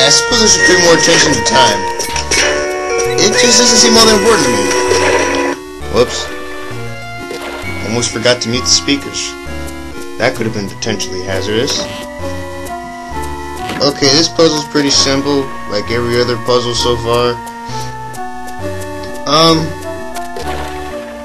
I suppose I should pay more attention to time. It just doesn't seem all that important to me. Whoops. Almost forgot to mute the speakers. That could have been potentially hazardous. Okay, this puzzle's pretty simple, like every other puzzle so far.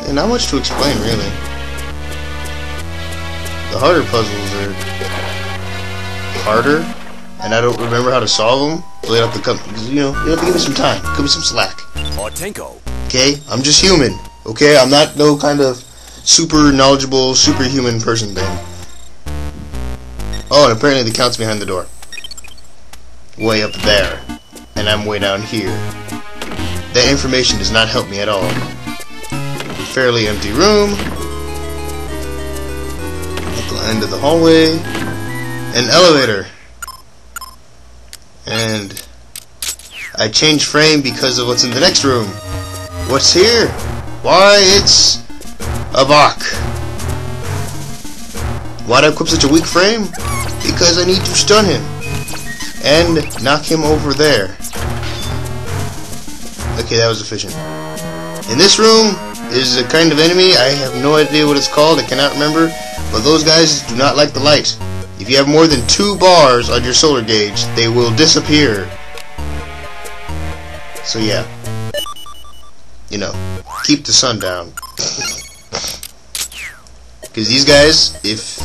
And not much to explain, really. The harder puzzles are harder, and I don't remember how to solve them, so you have to come, you have to give me some time, give me some slack. Okay, I'm just human, okay? I'm not no kind of super knowledgeable, superhuman person thing. Oh, and apparently the count's behind the door. Way up there, and I'm way down here. That information does not help me at all. Fairly empty room. At the end of the hallway. An elevator. And I changed frame because of what's in the next room. What's here? Why, it's a Bok. Why'd I equip such a weak frame? Because I need to stun him. And knock him over there. Okay, that was efficient. In this room is a kind of enemy. I have no idea what it's called. I cannot remember. But those guys do not like the light. If you have more than 2 bars on your solar gauge, they will disappear. So yeah. You know, keep the sun down. Because these guys, if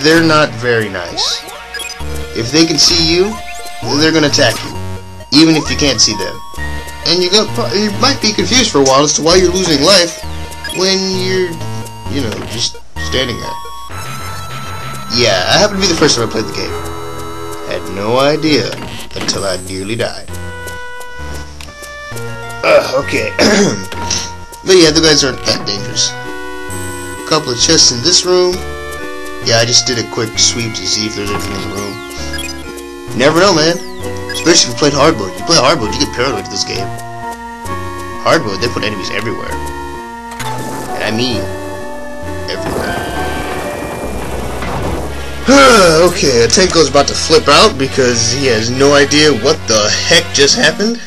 they're not very nice. If they can see you, they're gonna attack you, even if you can't see them. And you might be confused for a while as to why you're losing life when you're, just standing there. Yeah, I happened to be the first time I played the game. Had no idea until I nearly died. Okay. But yeah, the guys aren't that dangerous. A couple of chests in this room. Yeah, I just did a quick sweep to see if there's anything in the room. You never know, man. Especially if you played hard mode. You play hard mode, you get paranoid with this game. Hard mode, they put enemies everywhere. And I mean, everywhere. Okay, Atenko's about to flip out because he has no idea what the heck just happened.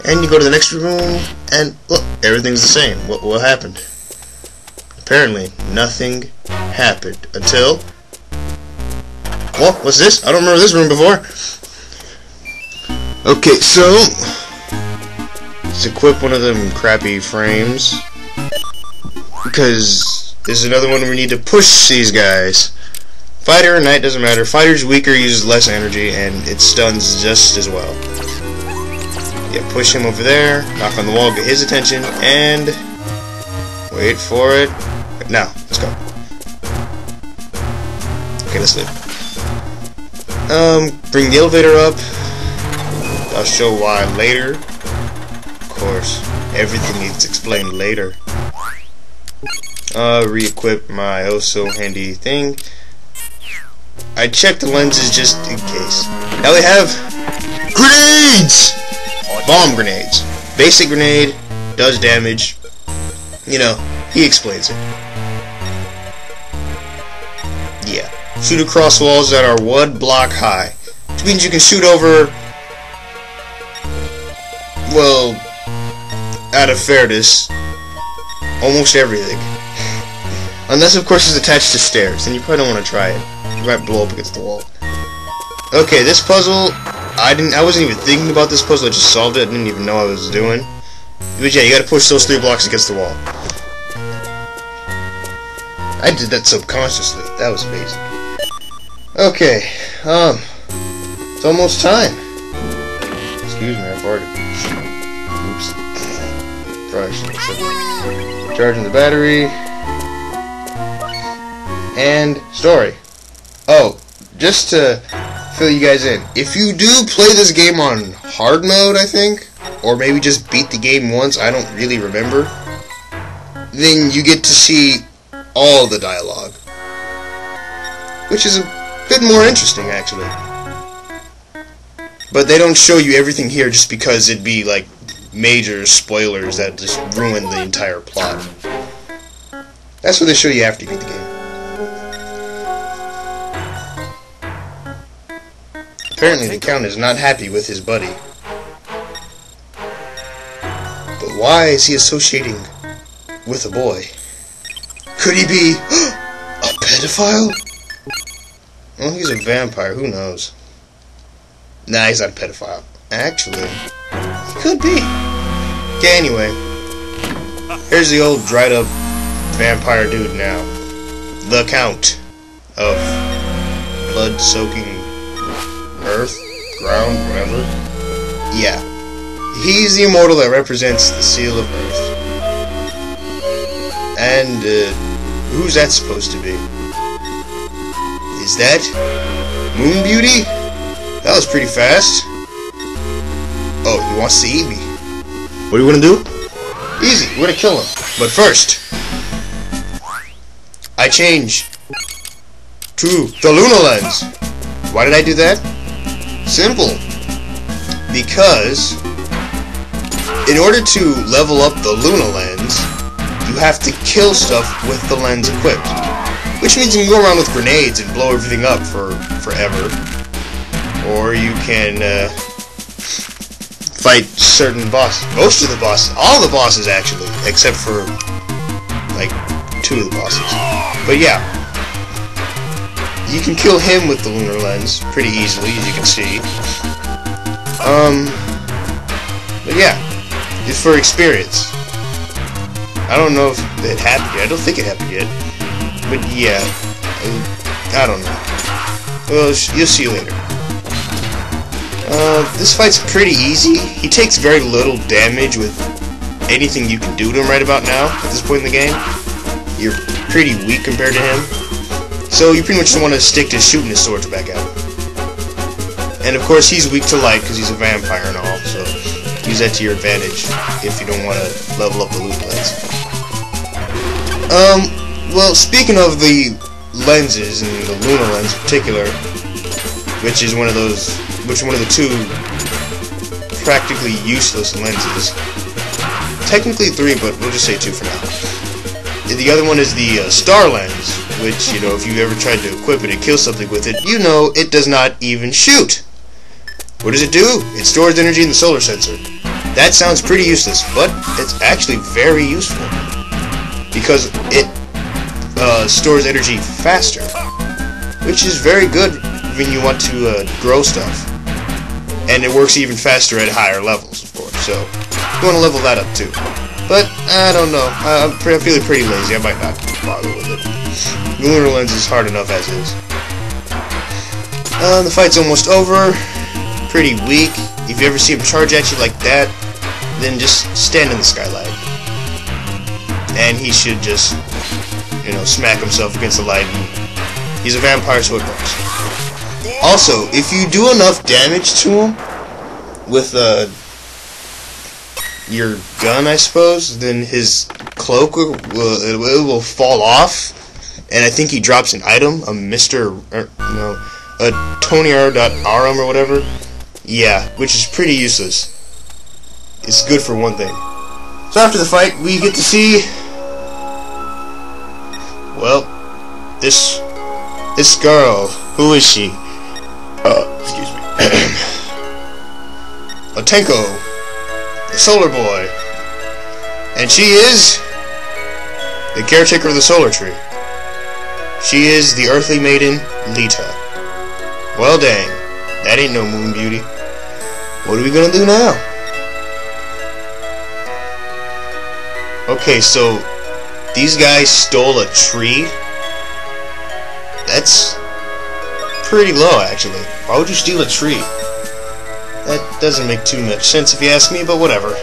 And you go to the next room, and look, everything's the same. What happened? Apparently, nothing happened until... Well, what's this? I don't remember this room before. Okay, so... let's equip one of them crappy frames. Because there's another one we need to push these guys. Fighter or knight, doesn't matter. Fighter's weaker, uses less energy, and it stuns just as well. Yeah, push him over there, knock on the wall, get his attention, and... wait for it. Now, let's go. Okay, let's leave. Bring the elevator up. I'll show why later. Of course, everything needs explained later. Re-equip my oh-so-handy thing. I checked the lenses just in case. Now we have... grenades! Bomb grenades. Basic grenade, does damage. He explains it. Yeah. Shoot across walls that are 1 block high. Which means you can shoot over... well... out of fairness... almost everything. Unless, of course, it's attached to stairs. Then you probably don't want to try it. You might blow up against the wall. Okay, this puzzle... I wasn't even thinking about this puzzle. I just solved it. I didn't even know what I was doing. But yeah, you gotta push those 3 blocks against the wall. I did that subconsciously. That was amazing. Okay, it's almost time. Excuse me, I farted. Oops. Probably shouldn't have said that. Charging the battery. And story. Oh, just to fill you guys in. If you do play this game on hard mode, I think, or maybe just beat the game once, I don't really remember, then you get to see all the dialogue, which is a bit more interesting, actually. But they don't show you everything here just because it'd be like major spoilers that just ruin the entire plot. That's what they show you after you beat the game. Apparently the Count is not happy with his buddy. But why is he associating with a boy? Could he be a pedophile? Well, he's a vampire, who knows? Nah, he's not a pedophile. Actually, he could be. Okay, anyway. Here's the old dried up vampire dude now. The Count of Blood-Soaking Earth, Ground, whatever. Yeah. He's the immortal that represents the seal of Earth. And, who's that supposed to be? Is that Moon Beauty? That was pretty fast. Oh, he wants to eat me. What are you gonna do? Easy, we're gonna kill him. But first, I change to the Luna Lens. Why did I do that? Simple. Because in order to level up the Luna Lens, you have to kill stuff with the lens equipped. Which means you can go around with grenades and blow everything up for forever. Or you can fight certain bosses. Most of the bosses. All the bosses, actually. Except for, like, 2 of the bosses. But yeah. You can kill him with the lunar lens pretty easily, as you can see. But yeah. It's for experience. I don't know if it happened yet. I don't think it happened yet. But yeah. I don't know. Well, you'll see later. This fight's pretty easy. He takes very little damage with anything you can do to him right about now, at this point in the game. You're pretty weak compared to him. So you pretty much just want to stick to shooting his swords back at him. And of course he's weak to light because he's a vampire and all, so use that to your advantage if you don't want to level up the loot lens. Well, speaking of the lenses, and the Luna lens in particular, which is one of the 2 practically useless lenses. Technically 3, but we'll just say 2 for now. The other one is the star lens, which, you know, if you ever tried to equip it and kill something with it, you know it does not even shoot. What does it do? It stores energy in the solar sensor. That sounds pretty useless, but it's actually very useful. Because it stores energy faster, which is very good when you want to grow stuff. And it works even faster at higher levels, of course, so you want to level that up too. But, I don't know, I'm feeling pretty lazy, I might not bother with it. The lunar lens is hard enough as is. The fight's almost over, pretty weak. If you ever see him charge at you like that, then just stand in the skylight. And he should just, you know, smack himself against the light, and he's a vampire, so it works. Also, if you do enough damage to him with your gun, I suppose, then his cloak will fall off, and I think he drops an item, a Tony-R.Arum or whatever. Yeah, which is pretty useless. It's good for one thing. So after the fight, we get to see, well, this girl. Who is she? Excuse me. Otenko, the Solar Boy. And she is the caretaker of the Solar Tree. She is the earthly maiden, Lita. Well, dang. That ain't no Moon Beauty. What are we gonna do now? Okay, so these guys stole a tree? That's pretty low, actually. Why would you steal a tree? That doesn't make too much sense if you ask me, but whatever.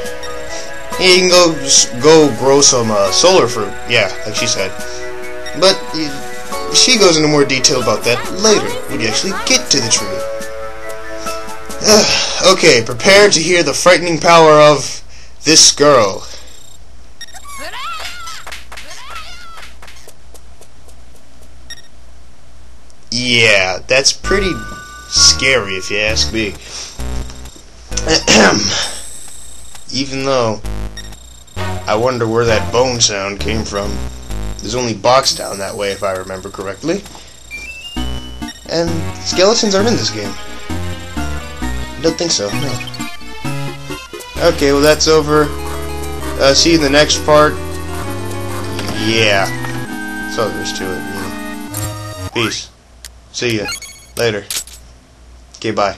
Yeah, you can go grow some solar fruit. Yeah, like she said. But she goes into more detail about that later, when you actually get to the tree. Okay, prepare to hear the frightening power of this girl. Yeah, that's pretty scary if you ask me. Even though I wonder where that bone sound came from. There's only box down that way if I remember correctly. And skeletons aren't in this game. Don't think so. No. Okay, well that's over. See you in the next part. Yeah. That's all there is to it. Yeah. Peace. See ya. Later. Okay, bye.